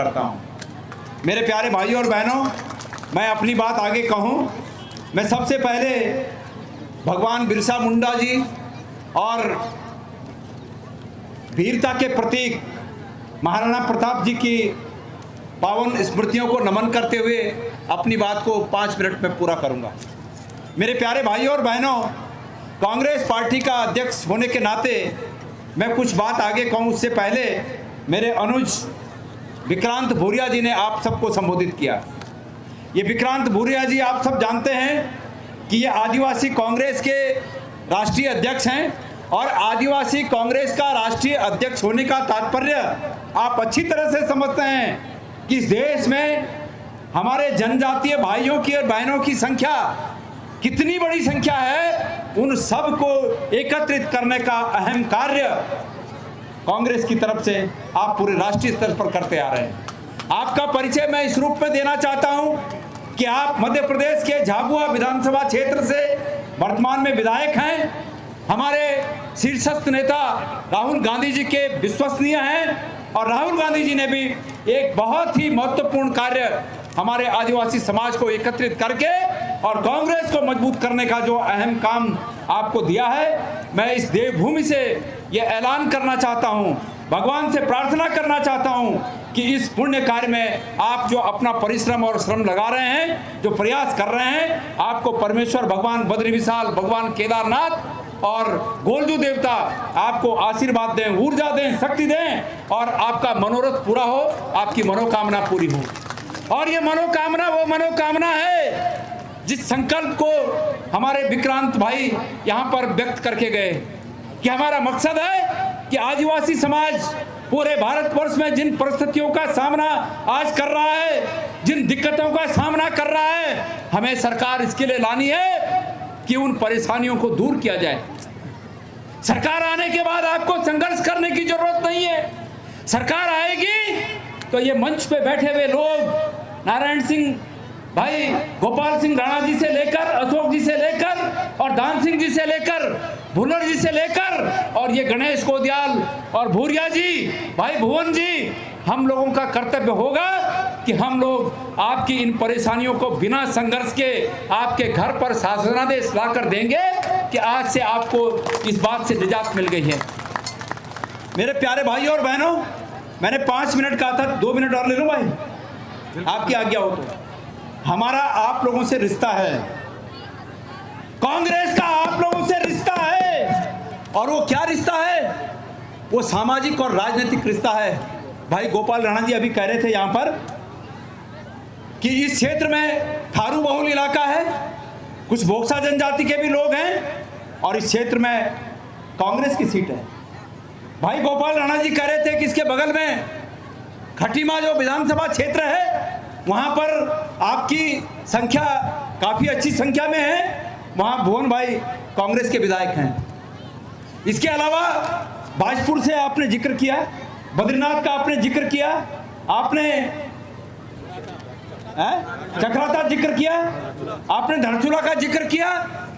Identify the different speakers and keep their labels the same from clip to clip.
Speaker 1: करता हूं। मेरे प्यारे भाइयों और बहनों, मैं अपनी बात आगे कहूं, मैं सबसे पहले भगवान बिरसा मुंडा जी और वीरता के प्रतीक महाराणा प्रताप जी की पावन स्मृतियों को नमन करते हुए अपनी बात को 5 मिनट में पूरा करूंगा। मेरे प्यारे भाइयों और बहनों, कांग्रेस पार्टी का अध्यक्ष होने के नाते मैं कुछ बात आगे कहूं, उससे पहले मेरे अनुज विक्रांत भूरिया जी ने आप सबको संबोधित किया। ये विक्रांत भूरिया जी आप सब जानते हैं कि ये आदिवासी कांग्रेस के राष्ट्रीय अध्यक्ष हैं और आदिवासी कांग्रेस का राष्ट्रीय अध्यक्ष होने का तात्पर्य आप अच्छी तरह से समझते हैं कि इस देश में हमारे जनजातीय भाइयों की और बहनों की संख्या कितनी बड़ी संख्या है, उन सब को एकत्रित करने का अहम कार्य कांग्रेस की तरफ से आप पूरे राष्ट्रीय स्तर पर करते आ रहे हैं। आपका परिचय मैं इस रूप में देना चाहता हूं कि आप मध्य प्रदेश के झाबुआ विधानसभा क्षेत्र से वर्तमान में विधायक हैं। हमारे शीर्षस्थ नेता राहुल गांधी जी के विश्वसनीय हैं और राहुल गांधी जी ने भी एक बहुत ही महत्वपूर्ण कार्य हमारे आदिवासी समाज को एकत्रित करके और कांग्रेस को मजबूत करने का जो अहम काम आपको दिया है, मैं इस देवभूमि से ये ऐलान करना चाहता हूं, भगवान से प्रार्थना करना चाहता हूं कि इस पुण्य कार्य में आप जो अपना परिश्रम और श्रम लगा रहे हैं, जो प्रयास कर रहे हैं, आपको परमेश्वर भगवान बद्री विशाल, भगवान केदारनाथ और गोलजू देवता आपको आशीर्वाद दें, ऊर्जा दें, शक्ति दें और आपका मनोरथ पूरा हो, आपकी मनोकामना पूरी हो। और ये मनोकामना वो मनोकामना है जिस संकल्प को हमारे विक्रांत भाई यहाँ पर व्यक्त करके गए कि हमारा मकसद है कि आदिवासी समाज पूरे भारतवर्ष में जिन परिस्थितियों का सामना आज कर रहा है, जिन दिक्कतों का सामना कर रहा है, हमें सरकार इसके लिए लानी है कि उन परेशानियों को दूर किया जाए। सरकार आने के बाद आपको संघर्ष करने की जरूरत नहीं है। सरकार आएगी तो ये मंच पे बैठे हुए लोग नारायण सिंह भाई, गोपाल सिंह राणा जी से लेकर, अशोक जी से लेकर और दान सिंह जी से लेकर, भुल्लर जी से लेकर और ये गणेश कोदियाल और भूरिया जी, भाई भुवन जी, हम लोगों का कर्तव्य होगा कि हम लोग आपकी इन परेशानियों को बिना संघर्ष के आपके घर पर शासनादेश लाकर देंगे कि आज से आपको इस बात से निजात मिल गई है। मेरे प्यारे भाइयों और बहनों, मैंने 5 मिनट कहा था, 2 मिनट और ले लूं भाई, आपकी आज्ञा हो तो। हमारा आप लोगों से रिश्ता है, कांग्रेस का आप लोगों से रिश्ता है और वो क्या रिश्ता है? वो सामाजिक और राजनीतिक रिश्ता है। भाई गोपाल राणा जी अभी कह रहे थे यहां पर कि इस क्षेत्र में थारू बहुल इलाका है, कुछ बोक्सा जनजाति के भी लोग हैं और इस क्षेत्र में कांग्रेस की सीट है। भाई गोपाल राणा जी कह रहे थे कि इसके बगल में खटीमा जो विधानसभा क्षेत्र है, वहां पर आपकी संख्या काफी अच्छी संख्या में है, वहां भुवन भाई कांग्रेस के विधायक हैं। इसके अलावा बाजपुर से आपने जिक्र किया, बद्रीनाथ का आपने जिक्र किया, आपने चक्राता जिक्र किया, आपने धरचूला का जिक्र किया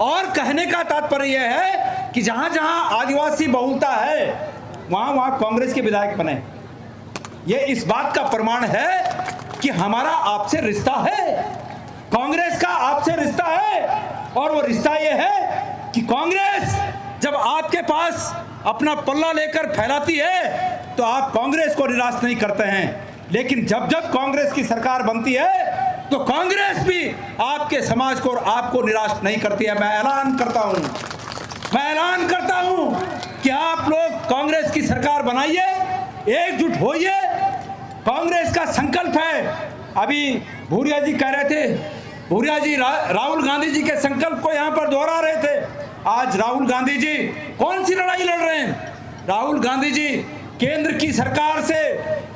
Speaker 1: और कहने का तात्पर्य यह है कि जहां जहां आदिवासी बहुलता है वहां वहां कांग्रेस के विधायक बने। यह इस बात का प्रमाण है कि हमारा आपसे रिश्ता है, कांग्रेस का आपसे रिश्ता है और वो रिश्ता ये है कि कांग्रेस जब आपके पास अपना पल्ला लेकर फैलाती है तो आप कांग्रेस को निराश नहीं करते हैं, लेकिन जब जब कांग्रेस की सरकार बनती है तो कांग्रेस भी आपके समाज को और आपको निराश नहीं करती है। मैं ऐलान करता हूं कि आप लोग कांग्रेस की सरकार बनाइए, एकजुट होइए, कांग्रेस का संकल्प है। अभी भूरिया जी कह रहे थे, भूरिया जी राहुल गांधी जी के संकल्प को यहां पर दोहरा रहे थे। आज राहुल गांधी जी कौन सी लड़ाई लड़ रहे हैं? राहुल गांधी जी केंद्र की सरकार से,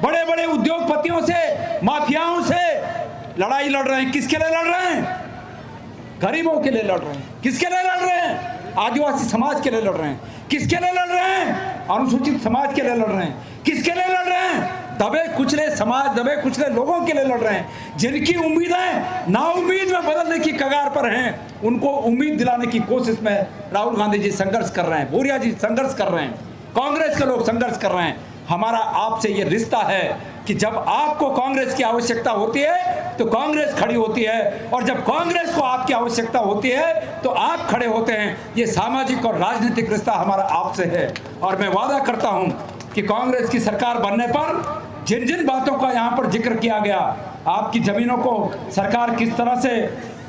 Speaker 1: बड़े बड़े उद्योगपतियों से, माफियाओं से लड़ाई लड़ रहे हैं। किसके लिए लड़ रहे हैं? गरीबों के लिए लड़ रहे हैं। किसके लिए लड़ रहे हैं? आदिवासी समाज के लिए लड़ रहे हैं। किसके लिए लड़ रहे हैं? अनुसूचित समाज के लिए लड़ रहे हैं। किसके लिए लड़ रहे हैं? दबे कुचले समाज, दबे कुचले लोगों के लिए लड़ रहे हैं, जिनकी उम्मीदें नाउम्मीद में बदलने की कगार पर हैं, उनको उम्मीद दिलाने की कोशिश में राहुल गांधी जी संघर्ष कर रहे हैं, भूरिया जी संघर्ष कर रहे हैं, कांग्रेस के लोग संघर्ष कर रहे हैं। हमारा आपसे ये रिश्ता है कि जब आपको कांग्रेस की आवश्यकता होती है तो कांग्रेस खड़ी होती है, और जब कांग्रेस को आपकी आवश्यकता होती है तो आप खड़े होते हैं। ये सामाजिक और राजनीतिक रिश्ता हमारा आपसे है। और मैं वादा करता हूं कि कांग्रेस की सरकार बनने पर जिन जिन बातों का यहाँ पर जिक्र किया गया, आपकी जमीनों को सरकार किस तरह से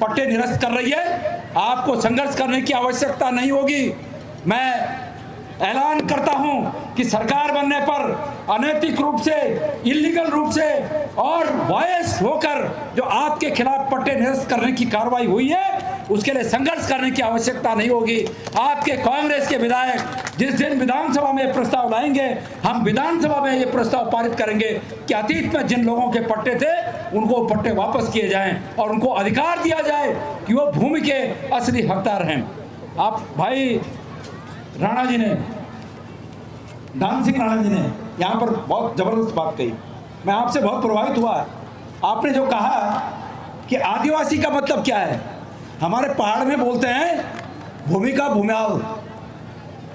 Speaker 1: पट्टे निरस्त कर रही है, आपको संघर्ष करने की आवश्यकता नहीं होगी। मैं ऐलान करता हूं कि सरकार बनने पर अनैतिक रूप से, इलीगल रूप से और वॉयस होकर जो आपके खिलाफ पट्टे निरस्त करने की कार्रवाई हुई है, उसके लिए संघर्ष करने की आवश्यकता नहीं होगी। आपके कांग्रेस के विधायक जिस दिन विधानसभा में प्रस्ताव लाएंगे, हम विधानसभा में ये प्रस्ताव पारित करेंगे कि अतीत में जिन लोगों के पट्टे थे उनको पट्टे वापस किए जाएं और उनको अधिकार दिया जाए कि वो भूमि के असली हकदार हैं। आप भाई राणा जी ने, दान सिंह राणा जी ने यहाँ पर बहुत जबरदस्त बात कही। मैं आपसे बहुत प्रभावित हुआ। आपने जो कहा कि आदिवासी का मतलब क्या है, हमारे पहाड़ में बोलते हैं भूमि का भूम्याल,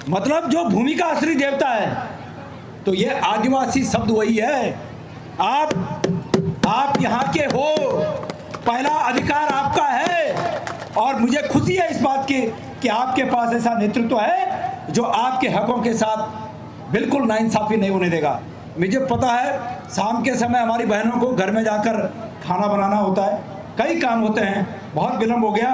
Speaker 1: मतलब जो भूमि का असली देवता है। तो ये आदिवासी शब्द वही है। आप यहाँ के हो, पहला अधिकार आपका है। और मुझे खुशी है इस बात की कि आपके पास ऐसा नेतृत्व है जो आपके हकों के साथ बिल्कुल नाइंसाफी नहीं होने देगा। मुझे पता है शाम के समय हमारी बहनों को घर में जाकर खाना बनाना होता है, कई काम होते हैं, बहुत विलम्ब हो गया,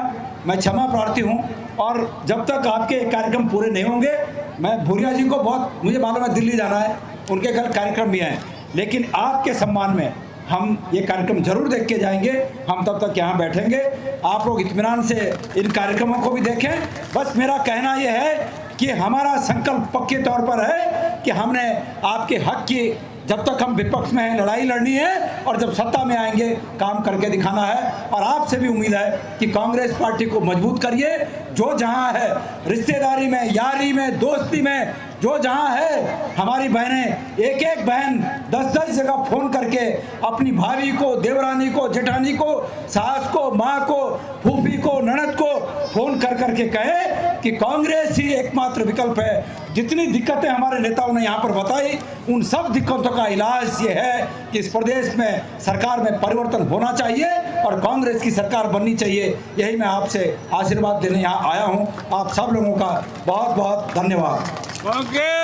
Speaker 1: मैं क्षमा प्रार्थी हूँ। और जब तक आपके कार्यक्रम पूरे नहीं होंगे, मैं भूरिया जी को बहुत, मुझे मालूम है दिल्ली जाना है, उनके घर कार्यक्रम भी हैं, लेकिन आपके सम्मान में हम ये कार्यक्रम जरूर देख के जाएंगे। हम तब तक यहाँ बैठेंगे, आप लोग इत्मीनान से इन कार्यक्रमों को भी देखें। बस मेरा कहना यह है कि हमारा संकल्प पक्के तौर पर है कि हमने आपके हक की, जब तक हम विपक्ष में हैं, लड़ाई लड़नी है, और जब सत्ता में आएंगे काम करके दिखाना है। और आपसे भी उम्मीद है कि कांग्रेस पार्टी को मजबूत करिए। जो जहां है, रिश्तेदारी में, यारी में, दोस्ती में, जो जहां है, हमारी बहनें एक एक बहन 10-10 जगह फोन करके अपनी भाभी को, देवरानी को, जेठानी को, सास को, माँ को, फूफी को, ननद को फोन कर करके कहे कि कांग्रेस ही एकमात्र विकल्प है। जितनी दिक्कतें हमारे नेताओं ने यहाँ पर बताई, उन सब दिक्कतों का इलाज ये है कि इस प्रदेश में सरकार में परिवर्तन होना चाहिए और कांग्रेस की सरकार बननी चाहिए। यही मैं आपसे आशीर्वाद देने यहाँ आया हूँ। आप सब लोगों का बहुत बहुत धन्यवाद।